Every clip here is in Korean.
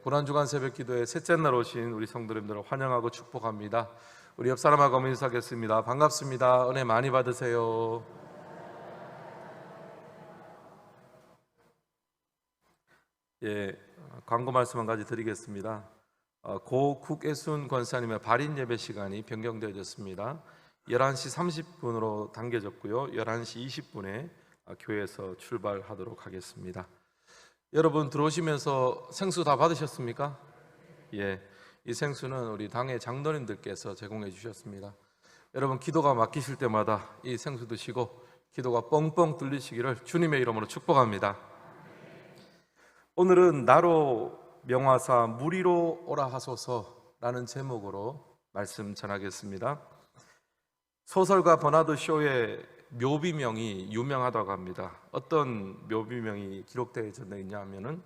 고난주간 새벽기도에 셋째 날 오신 우리 성도님들을 환영하고 축복합니다. 우리 옆 사람하고 인사하겠습니다. 반갑습니다. 은혜 많이 받으세요. 광고 말씀 한 가지 드리겠습니다. 고 국애순 권사님의 발인 예배 시간이 변경되어졌습니다. 11시 30분으로 당겨졌고요. 11시 20분에 교회에서 출발하도록 하겠습니다. 여러분 들어오시면서 생수 다 받으셨습니까? 이 생수는 우리 당의 장로님들께서 제공해 주셨습니다. 여러분 기도가 막히실 때마다 이 생수 드시고 기도가 뻥뻥 뚫리시기를 주님의 이름으로 축복합니다. 오늘은 나로 명하사 무리로 오라 하소서라는 제목으로 말씀 전하겠습니다. 소설가 버나드 쇼의 묘비명이 유명하다고 합니다. 어떤 묘비명이 기록되어 있냐 하면은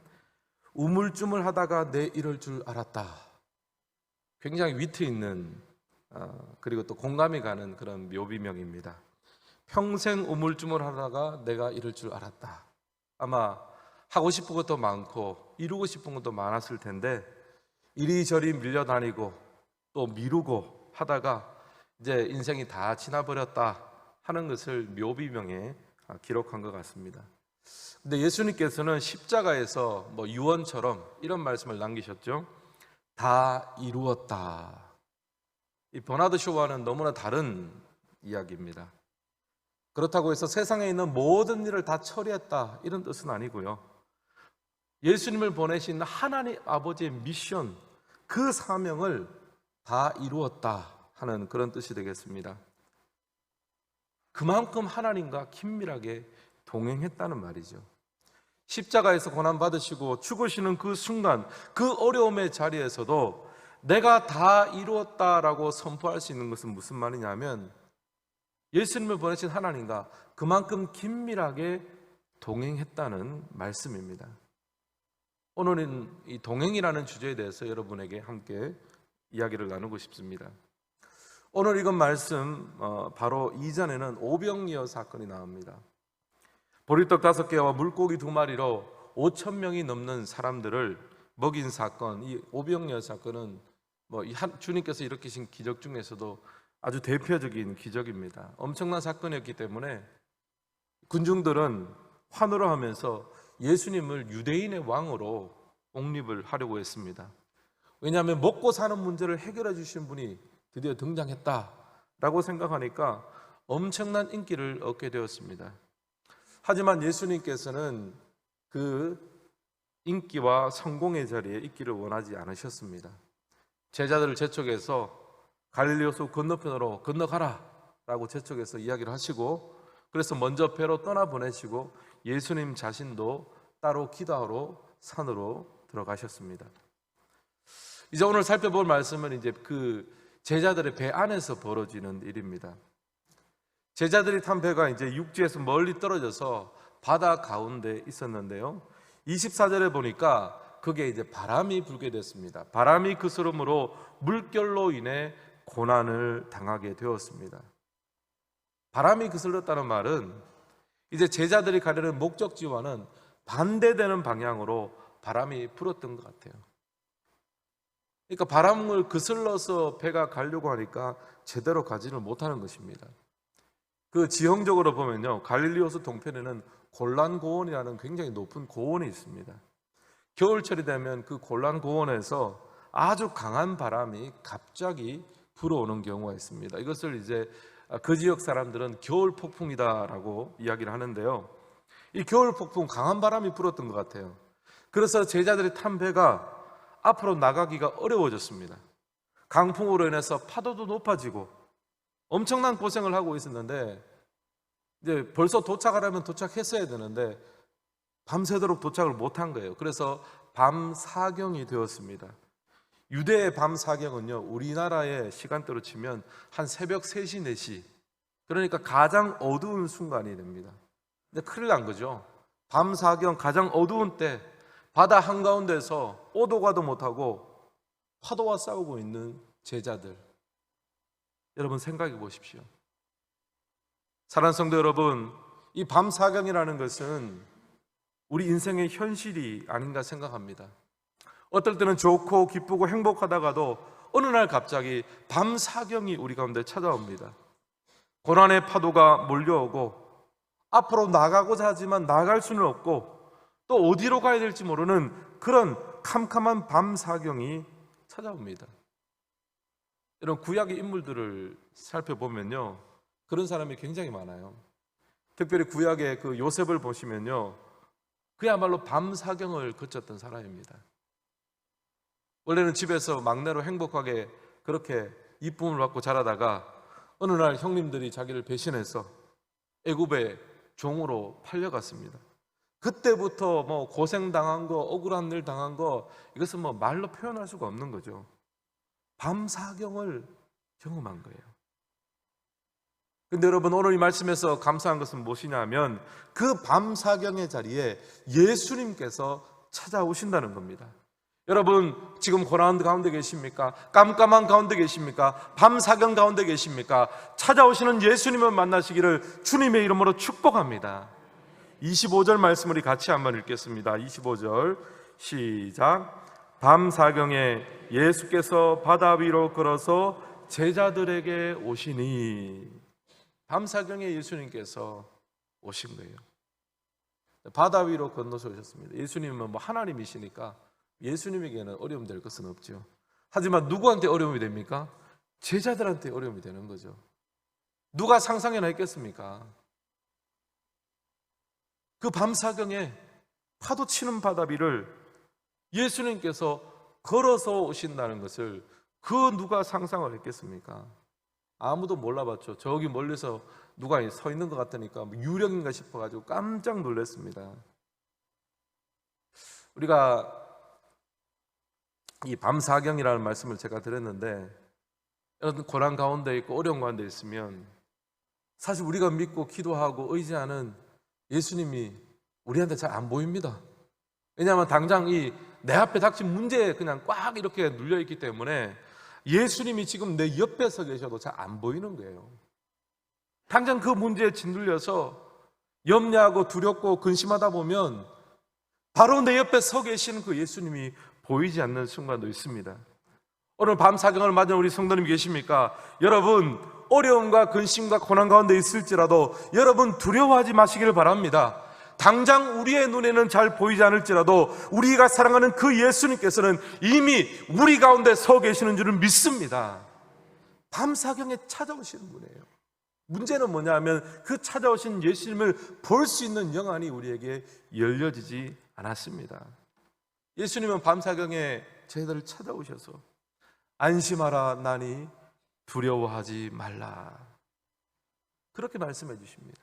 우물쭈물하다가 내 이럴 줄 알았다. 굉장히 위트 있는 그리고 또 공감이 가는 그런 묘비명입니다. 평생 우물쭈물하다가 내가 이럴 줄 알았다. 아마 하고 싶은 것도 많고 이루고 싶은 것도 많았을 텐데 이리저리 밀려다니고 또 미루고 하다가 이제 인생이 다 지나버렸다 하는 것을 묘비명에 기록한 것 같습니다. 근데 예수님께서는 십자가에서 유언처럼 이런 말씀을 남기셨죠. 다 이루었다. 이 버나드 쇼와는 너무나 다른 이야기입니다. 그렇다고 해서 세상에 있는 모든 일을 다 처리했다 이런 뜻은 아니고요. 예수님을 보내신 하나님 아버지의 미션, 그 사명을 다 이루었다 하는 그런 뜻이 되겠습니다. 그만큼 하나님과 긴밀하게 동행했다는 말이죠. 십자가에서 고난받으시고 죽으시는 그 순간, 그 어려움의 자리에서도 내가 다 이루었다라고 선포할 수 있는 것은 무슨 말이냐면 예수님을 보내신 하나님과 그만큼 긴밀하게 동행했다는 말씀입니다. 오늘은 이 동행이라는 주제에 대해서 여러분에게 함께 이야기를 나누고 싶습니다. 오늘 읽은 말씀 바로 이전에는 오병이어 사건이 나옵니다. 보리떡 5개와 물고기 2마리로 5,000명이 넘는 사람들을 먹인 사건, 이 오병이어 사건은 주님께서 일으키신 기적 중에서도 아주 대표적인 기적입니다. 엄청난 사건이었기 때문에 군중들은 환호를 하면서 예수님을 유대인의 왕으로 옹립을 하려고 했습니다. 왜냐하면 먹고 사는 문제를 해결해 주신 분이 드디어 등장했다라고 생각하니까 엄청난 인기를 얻게 되었습니다. 하지만 예수님께서는 그 인기와 성공의 자리에 있기를 원하지 않으셨습니다. 제자들을 재촉해서 갈릴리 호수 건너편으로 건너가라 라고 재촉해서 이야기를 하시고, 그래서 먼저 배로 떠나보내시고 예수님 자신도 따로 기도하러 산으로 들어가셨습니다. 이제 오늘 살펴볼 말씀은 이제 그 제자들의 배 안에서 벌어지는 일입니다. 제자들이 탄 배가 이제 육지에서 멀리 떨어져서 바다 가운데 있었는데요. 24절에 보니까 그게 이제 바람이 불게 됐습니다. 바람이 그스름으로 물결로 인해 고난을 당하게 되었습니다. 바람이 그슬렀다는 말은 이제 제자들이 가려는 목적지와는 반대되는 방향으로 바람이 불었던 것 같아요. 그러니까 바람을 그슬러서 배가 가려고 하니까 제대로 가지를 못하는 것입니다. 그 지형적으로 보면요, 갈릴리 호수 동편에는 골란 고원이라는 굉장히 높은 고원이 있습니다. 겨울철이 되면 그 골란 고원에서 아주 강한 바람이 갑자기 불어오는 경우가 있습니다. 이것을 이제 그 지역 사람들은 겨울 폭풍이다라고 이야기를 하는데요. 이 겨울 폭풍, 강한 바람이 불었던 것 같아요. 그래서 제자들이 탄 배가 앞으로 나가기가 어려워졌습니다. 강풍으로 인해서 파도도 높아지고 엄청난 고생을 하고 있었는데 이제 벌써 도착하려면 도착했어야 되는데 밤새도록 도착을 못한 거예요. 그래서 밤 사경이 되었습니다. 유대의 밤 사경은요, 우리나라의 시간대로 치면 한 새벽 3시, 4시, 그러니까 가장 어두운 순간이 됩니다. 근데 큰일 난 거죠. 밤 사경 가장 어두운 때 바다 한가운데서 오도 가도 못하고 파도와 싸우고 있는 제자들, 여러분 생각해 보십시오. 사랑하는 성도 여러분, 이 밤 사경이라는 것은 우리 인생의 현실이 아닌가 생각합니다. 어떨 때는 좋고 기쁘고 행복하다가도 어느 날 갑자기 밤사경이 우리 가운데 찾아옵니다. 고난의 파도가 몰려오고 앞으로 나가고자 하지만 나갈 수는 없고 또 어디로 가야 될지 모르는 그런 캄캄한 밤사경이 찾아옵니다. 이런 구약의 인물들을 살펴보면요, 그런 사람이 굉장히 많아요. 특별히 구약의 그 요셉을 보시면요, 그야말로 밤사경을 거쳤던 사람입니다. 원래는 집에서 막내로 행복하게 그렇게 이쁨을 받고 자라다가 어느 날 형님들이 자기를 배신해서 애굽의 종으로 팔려갔습니다. 그때부터 뭐 고생당한 거, 억울한 일 당한 거, 이것은 뭐 말로 표현할 수가 없는 거죠. 밤사경을 경험한 거예요. 근데 여러분, 오늘 이 말씀에서 감사한 것은 무엇이냐면 그 밤사경의 자리에 예수님께서 찾아오신다는 겁니다. 여러분, 지금 고난 가운데 계십니까? 깜깜한 가운데 계십니까? 밤사경 가운데 계십니까? 찾아오시는 예수님을 만나시기를 주님의 이름으로 축복합니다. 25절 말씀을 같이 한번 읽겠습니다. 25절 시작. 밤사경에 예수께서 바다 위로 걸어서 제자들에게 오시니. 밤사경에 예수님께서 오신 거예요. 바다 위로 건너서 오셨습니다. 예수님은 뭐 하나님이시니까 예수님에게는 어려움 될 것은 없죠. 하지만 누구한테 어려움이 됩니까? 제자들한테 어려움이 되는 거죠. 누가 상상해나 했겠습니까? 그 밤사경에 파도 치는 바다 위를 예수님께서 걸어서 오신다는 것을 그 누가 상상을 했겠습니까? 아무도 몰라봤죠. 저기 멀리서 누가 서 있는 것 같으니까 유령인가 싶어가지고 깜짝 놀랐습니다. 우리가 이 밤사경이라는 말씀을 제가 드렸는데, 여러분 고난 가운데 있고 어려운 가운데 있으면 사실 우리가 믿고 기도하고 의지하는 예수님이 우리한테 잘 안 보입니다. 왜냐하면 당장 이 내 앞에 닥친 문제에 그냥 꽉 이렇게 눌려있기 때문에 예수님이 지금 내 옆에 서 계셔도 잘 안 보이는 거예요. 당장 그 문제에 짓눌려서 염려하고 두렵고 근심하다 보면 바로 내 옆에 서 계시는 그 예수님이 보이지 않는 순간도 있습니다. 오늘 밤사경을 맞은 우리 성도님 계십니까? 여러분, 어려움과 근심과 고난 가운데 있을지라도 여러분 두려워하지 마시기를 바랍니다. 당장 우리의 눈에는 잘 보이지 않을지라도 우리가 사랑하는 그 예수님께서는 이미 우리 가운데 서 계시는 줄을 믿습니다. 밤사경에 찾아오시는 분이에요. 문제는 뭐냐 하면 그 찾아오신 예수님을 볼 수 있는 영안이 우리에게 열려지지 않았습니다. 예수님은 밤사경에 저희들을 찾아오셔서 안심하라, 나니 두려워하지 말라, 그렇게 말씀해 주십니다.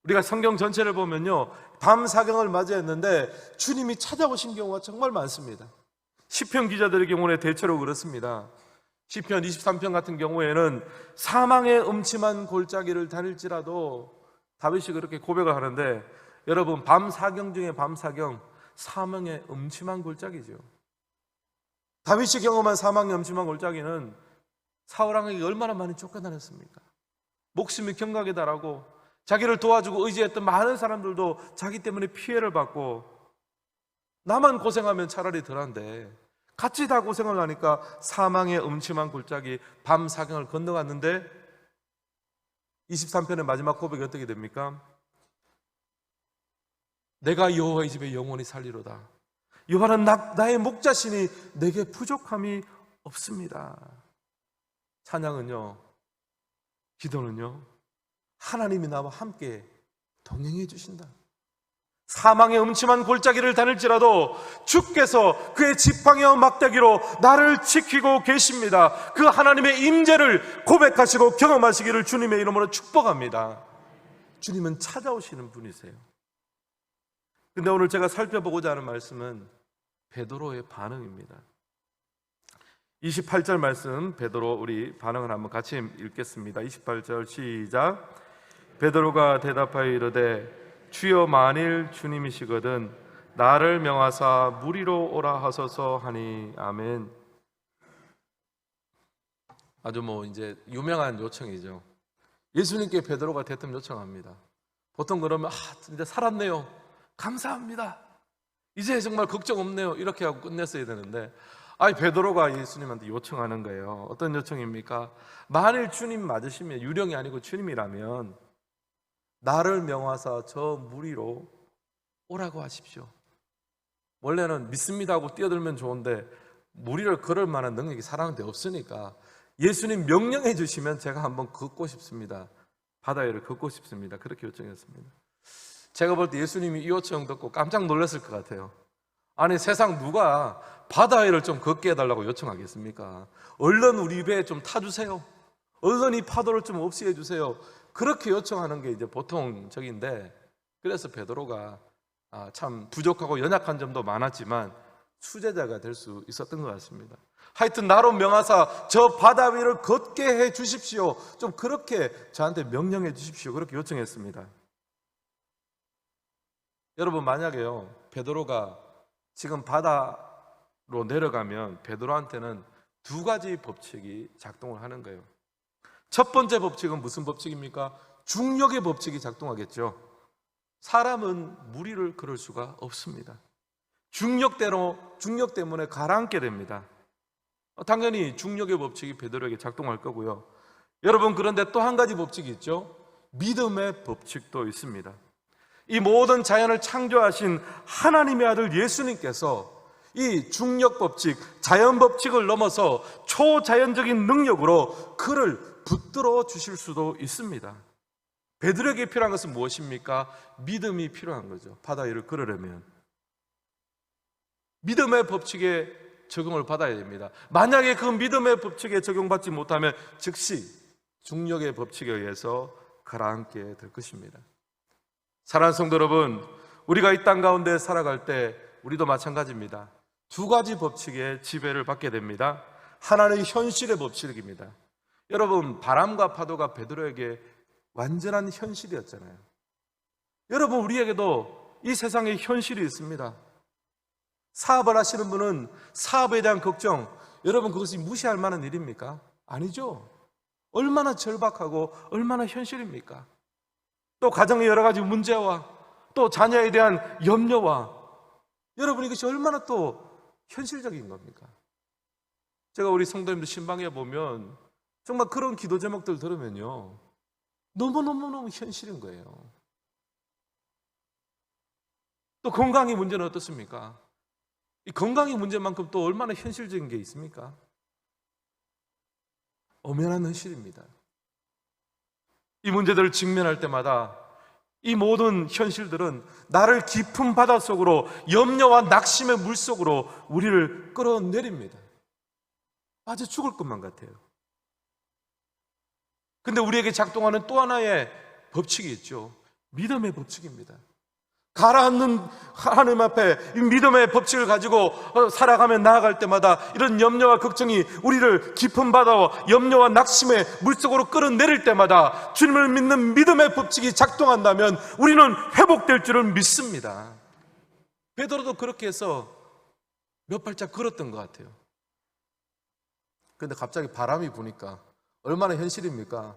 우리가 성경 전체를 보면요, 밤사경을 맞이했는데 주님이 찾아오신 경우가 정말 많습니다. 시편 기자들의 경우에 대체로 그렇습니다. 시편 23편 같은 경우에는 사망의 음침한 골짜기를 다닐지라도 다윗이 그렇게 고백을 하는데, 여러분 밤사경 중에 밤사경, 사망의 음침한 골짜기죠. 다윗이 경험한 사망의 음침한 골짜기는 사울 왕에게 얼마나 많이 쫓겨다녔습니까? 목숨이 경각에 달하고 자기를 도와주고 의지했던 많은 사람들도 자기 때문에 피해를 받고, 나만 고생하면 차라리 덜한데 같이 다 고생을 하니까 사망의 음침한 골짜기 밤사경을 건너갔는데 23편의 마지막 고백이 어떻게 됩니까? 내가 여호와의 집에 영원히 살리로다. 여호와는 나의 목자시니 내게 부족함이 없습니다. 찬양은요, 기도는요, 하나님이 나와 함께 동행해 주신다. 사망의 음침한 골짜기를 다닐지라도 주께서 그의 지팡이와 막대기로 나를 지키고 계십니다. 그 하나님의 임재를 고백하시고 경험하시기를 주님의 이름으로 축복합니다. 주님은 찾아오시는 분이세요. 근데 오늘 제가 살펴보고자 하는 말씀은 베드로의 반응입니다. 28절 말씀, 베드로 우리 반응을 한번 같이 읽겠습니다. 28절 시작. 베드로가 대답하여 이르되 주여, 만일 주님이시거든 나를 명하사 무리로 오라 하소서 하니. 아멘. 아주 이제 유명한 요청이죠. 예수님께 베드로가 대뜸 요청합니다. 보통 그러면 이제 살았네요, 감사합니다. 이제 정말 걱정 없네요. 이렇게 하고 끝냈어야 되는데, 베드로가 예수님한테 요청하는 거예요. 어떤 요청입니까? 만일 주님 맞으시면, 유령이 아니고 주님이라면 나를 명하사 저 물 위로 오라고 하십시오. 원래는 믿습니다 하고 뛰어들면 좋은데 물 위를 걸을 만한 능력이 사람한테 없으니까 예수님 명령해 주시면 제가 한번 걷고 싶습니다. 바다 위를 걷고 싶습니다. 그렇게 요청했습니다. 제가 볼 때 예수님이 이 요청 듣고 깜짝 놀랐을 것 같아요. 아니, 세상 누가 바다 위를 좀 걷게 해달라고 요청하겠습니까? 얼른 우리 배에 좀 타주세요. 얼른 이 파도를 좀 없이 해주세요. 그렇게 요청하는 게 이제 보통적인데, 그래서 베드로가 참 부족하고 연약한 점도 많았지만 수제자가 될 수 있었던 것 같습니다. 하여튼 나로 명하사 저 바다 위를 걷게 해 주십시오. 좀 그렇게 저한테 명령해 주십시오. 그렇게 요청했습니다. 여러분, 만약에요, 베드로가 지금 바다로 내려가면 베드로한테는 두 가지 법칙이 작동을 하는 거예요. 첫 번째 법칙은 무슨 법칙입니까? 중력의 법칙이 작동하겠죠. 사람은 물 위를 걸을 수가 없습니다. 중력 때문에 가라앉게 됩니다. 당연히 중력의 법칙이 베드로에게 작동할 거고요. 여러분, 그런데 또 한 가지 법칙이 있죠. 믿음의 법칙도 있습니다. 이 모든 자연을 창조하신 하나님의 아들 예수님께서 이 중력 법칙, 자연 법칙을 넘어서 초자연적인 능력으로 그를 붙들어 주실 수도 있습니다. 베드로에게 필요한 것은 무엇입니까? 믿음이 필요한 거죠. 바다 위를 걸으려면 믿음의 법칙에 적용을 받아야 됩니다. 만약에 그 믿음의 법칙에 적용받지 못하면 즉시 중력의 법칙에 의해서 가라앉게 될 것입니다. 사랑하는 성도 여러분, 우리가 이 땅 가운데 살아갈 때 우리도 마찬가지입니다. 두 가지 법칙의 지배를 받게 됩니다. 하나는 현실의 법칙입니다. 여러분, 바람과 파도가 베드로에게 완전한 현실이었잖아요. 여러분, 우리에게도 이 세상에 현실이 있습니다. 사업을 하시는 분은 사업에 대한 걱정, 여러분, 그것이 무시할 만한 일입니까? 아니죠. 얼마나 절박하고 얼마나 현실입니까? 또 가정의 여러 가지 문제와 또 자녀에 대한 염려와, 여러분, 이것이 얼마나 또 현실적인 겁니까? 제가 우리 성도님들 신방에 보면 정말 그런 기도 제목들 들으면요, 너무너무너무 현실인 거예요. 또 건강의 문제는 어떻습니까? 이 건강의 문제만큼 또 얼마나 현실적인 게 있습니까? 엄연한 현실입니다. 이 문제들을 직면할 때마다 이 모든 현실들은 나를 깊은 바닷속으로, 염려와 낙심의 물속으로 우리를 끌어내립니다. 빠져 죽을 것만 같아요. 근데 우리에게 작동하는 또 하나의 법칙이 있죠. 믿음의 법칙입니다. 가라앉는 하나님 앞에 이 믿음의 법칙을 가지고 살아가며 나아갈 때마다 이런 염려와 걱정이 우리를 깊은 바다와 염려와 낙심의 물속으로 끌어내릴 때마다 주님을 믿는 믿음의 법칙이 작동한다면 우리는 회복될 줄을 믿습니다. 베드로도 그렇게 해서 몇 발짝 걸었던 것 같아요. 그런데 갑자기 바람이 부니까 얼마나 현실입니까?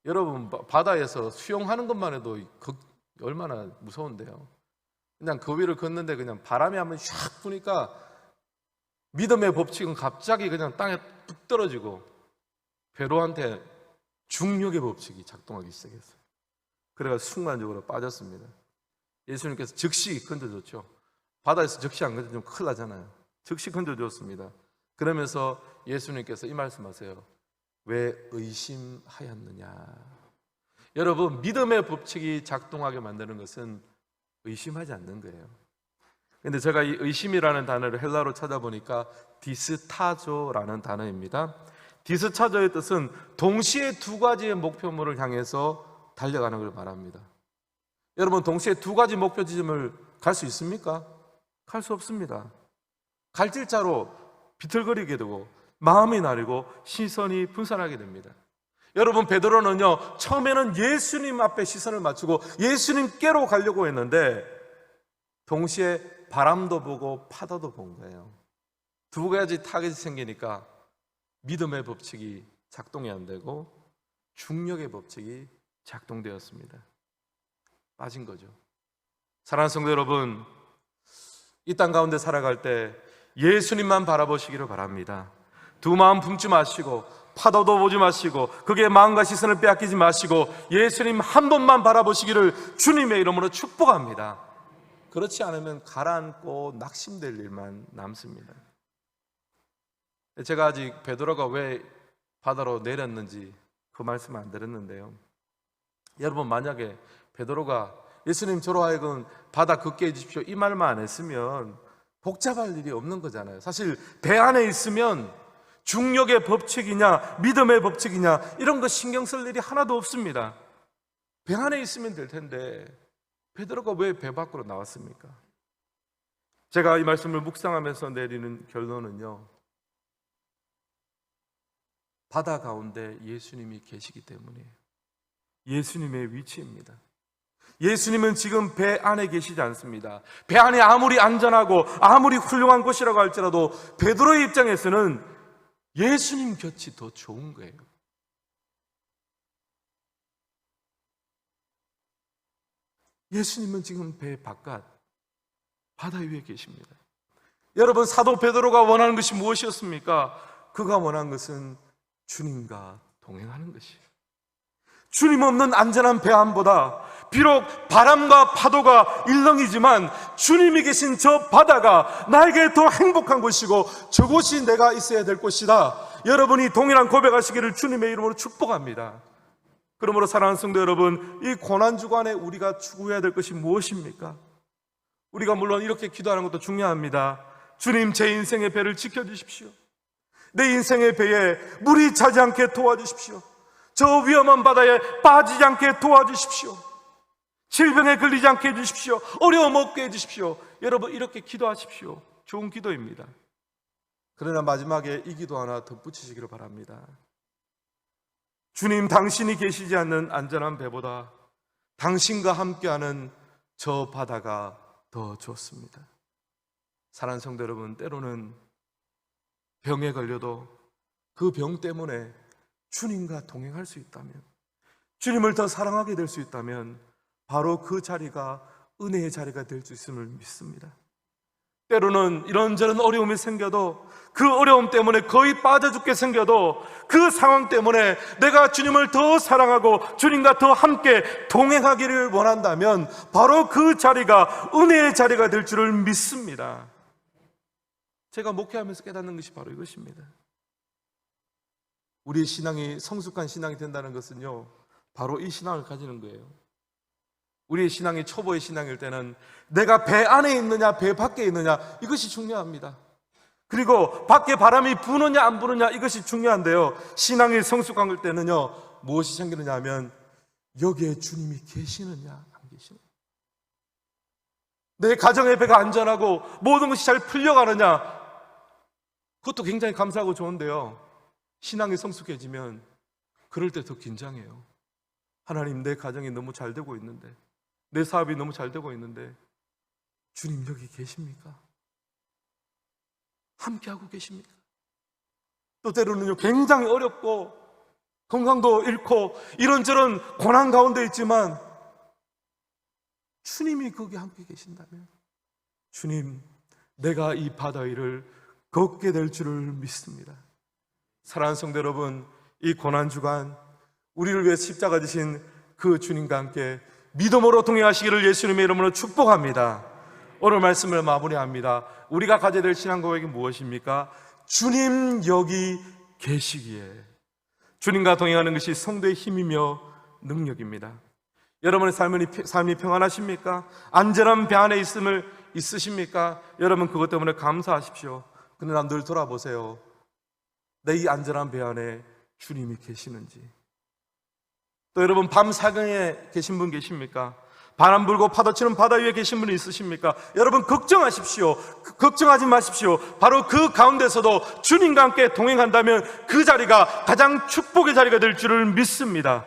여러분, 바다에서 수영하는 것만 해도 얼마나 무서운데요. 그냥 그 위를 걷는데 그냥 바람이 한번 샥 부니까 믿음의 법칙은 갑자기 그냥 땅에 뚝 떨어지고 베드로한테 중력의 법칙이 작동하기 시작했어요. 그래서 순간적으로 빠졌습니다. 예수님께서 즉시 건져줬죠. 바다에서 즉시 안 건져주면 큰일 나잖아요. 즉시 건져줬습니다. 그러면서 예수님께서 이 말씀하세요. 왜 의심하였느냐? 여러분, 믿음의 법칙이 작동하게 만드는 것은 의심하지 않는 거예요. 그런데 제가 이 의심이라는 단어를 헬라어로 찾아보니까 디스타조라는 단어입니다. 디스타조의 뜻은 동시에 두 가지의 목표물을 향해서 달려가는 걸 말합니다. 여러분, 동시에 두 가지 목표 지점을 갈 수 있습니까? 갈 수 없습니다. 갈질자로 비틀거리게 되고 마음이 나리고 시선이 분산하게 됩니다. 여러분, 베드로는요, 처음에는 예수님 앞에 시선을 맞추고 예수님께로 가려고 했는데 동시에 바람도 보고 파도도 본 거예요. 두 가지 타겟이 생기니까 믿음의 법칙이 작동이 안 되고 중력의 법칙이 작동되었습니다. 빠진 거죠. 사랑하는 성도 여러분, 이 땅 가운데 살아갈 때 예수님만 바라보시기를 바랍니다. 두 마음 품지 마시고 파도도 보지 마시고 그게 마음과 시선을 빼앗기지 마시고 예수님 한 번만 바라보시기를 주님의 이름으로 축복합니다. 그렇지 않으면 가라앉고 낙심될 일만 남습니다. 제가 아직 베드로가 왜 바다로 내렸는지 그 말씀을 안 드렸는데요, 여러분, 만약에 베드로가 예수님 저로 하여금 바다 걷게 해주십시오 이 말만 안 했으면 복잡할 일이 없는 거잖아요. 사실 배 안에 있으면 중력의 법칙이냐 믿음의 법칙이냐 이런 거 신경 쓸 일이 하나도 없습니다. 배 안에 있으면 될 텐데 베드로가 왜 배 밖으로 나왔습니까? 제가 이 말씀을 묵상하면서 내리는 결론은요, 바다 가운데 예수님이 계시기 때문이에요. 예수님의 위치입니다. 예수님은 지금 배 안에 계시지 않습니다. 배 안에 아무리 안전하고 아무리 훌륭한 곳이라고 할지라도 베드로의 입장에서는 예수님 곁이 더 좋은 거예요. 예수님은 지금 배 바깥 바다 위에 계십니다. 여러분, 사도 베드로가 원하는 것이 무엇이었습니까? 그가 원한 것은 주님과 동행하는 것이에요. 주님 없는 안전한 배 안보다 비록 바람과 파도가 일렁이지만 주님이 계신 저 바다가 나에게 더 행복한 곳이고 저곳이 내가 있어야 될 곳이다. 여러분이 동일한 고백하시기를 주님의 이름으로 축복합니다. 그러므로 사랑하는 성도 여러분, 이 고난주간에 우리가 추구해야 될 것이 무엇입니까? 우리가 물론 이렇게 기도하는 것도 중요합니다. 주님, 제 인생의 배를 지켜주십시오. 내 인생의 배에 물이 차지 않게 도와주십시오. 저 위험한 바다에 빠지지 않게 도와주십시오. 질병에 걸리지 않게 해주십시오. 어려움 없게 해주십시오. 여러분, 이렇게 기도하십시오. 좋은 기도입니다. 그러나 마지막에 이 기도 하나 덧붙이시기를 바랍니다. 주님, 당신이 계시지 않는 안전한 배보다 당신과 함께하는 저 바다가 더 좋습니다. 사랑하는 성도 여러분, 때로는 병에 걸려도 그 병 때문에 주님과 동행할 수 있다면, 주님을 더 사랑하게 될 수 있다면 바로 그 자리가 은혜의 자리가 될 수 있음을 믿습니다. 때로는 이런저런 어려움이 생겨도, 그 어려움 때문에 거의 빠져 죽게 생겨도, 그 상황 때문에 내가 주님을 더 사랑하고 주님과 더 함께 동행하기를 원한다면 바로 그 자리가 은혜의 자리가 될 줄을 믿습니다. 제가 목회하면서 깨닫는 것이 바로 이것입니다. 우리의 신앙이 성숙한 신앙이 된다는 것은요, 바로 이 신앙을 가지는 거예요. 우리의 신앙이 초보의 신앙일 때는 내가 배 안에 있느냐 배 밖에 있느냐 이것이 중요합니다. 그리고 밖에 바람이 부느냐 안 부느냐 이것이 중요한데요, 신앙이 성숙한 때는요, 무엇이 생기느냐 하면 여기에 주님이 계시느냐 안 계시느냐, 내 가정의 배가 안전하고 모든 것이 잘 풀려가느냐, 그것도 굉장히 감사하고 좋은데요, 신앙이 성숙해지면 그럴 때 더 긴장해요. 하나님, 내 가정이 너무 잘 되고 있는데, 내 사업이 너무 잘 되고 있는데 주님 여기 계십니까? 함께하고 계십니까? 또 때로는요, 굉장히 어렵고 건강도 잃고 이런저런 고난 가운데 있지만 주님이 거기 함께 계신다면, 주님, 내가 이 바다 위를 걷게 될 줄을 믿습니다. 사랑하는 성도 여러분, 이 고난주간 우리를 위해 십자가 지신 그 주님과 함께 믿음으로 동행하시기를 예수님의 이름으로 축복합니다. 오늘 말씀을 마무리합니다. 우리가 가져야 될 신앙 고백이 무엇입니까? 주님 여기 계시기에. 주님과 동행하는 것이 성도의 힘이며 능력입니다. 여러분의 삶이 평안하십니까? 안전한 배 안에 있으십니까? 여러분, 그것 때문에 감사하십시오. 그러나 늘 돌아보세요. 내 이 안전한 배 안에 주님이 계시는지. 또 여러분, 밤 사경에 계신 분 계십니까? 바람 불고 파도 치는 바다 위에 계신 분이 있으십니까? 여러분, 걱정하십시오. 걱정하지 마십시오. 바로 그 가운데서도 주님과 함께 동행한다면 그 자리가 가장 축복의 자리가 될 줄을 믿습니다.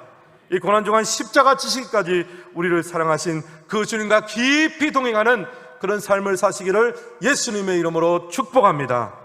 이 고난중간 십자가 지시기까지 우리를 사랑하신 그 주님과 깊이 동행하는 그런 삶을 사시기를 예수님의 이름으로 축복합니다.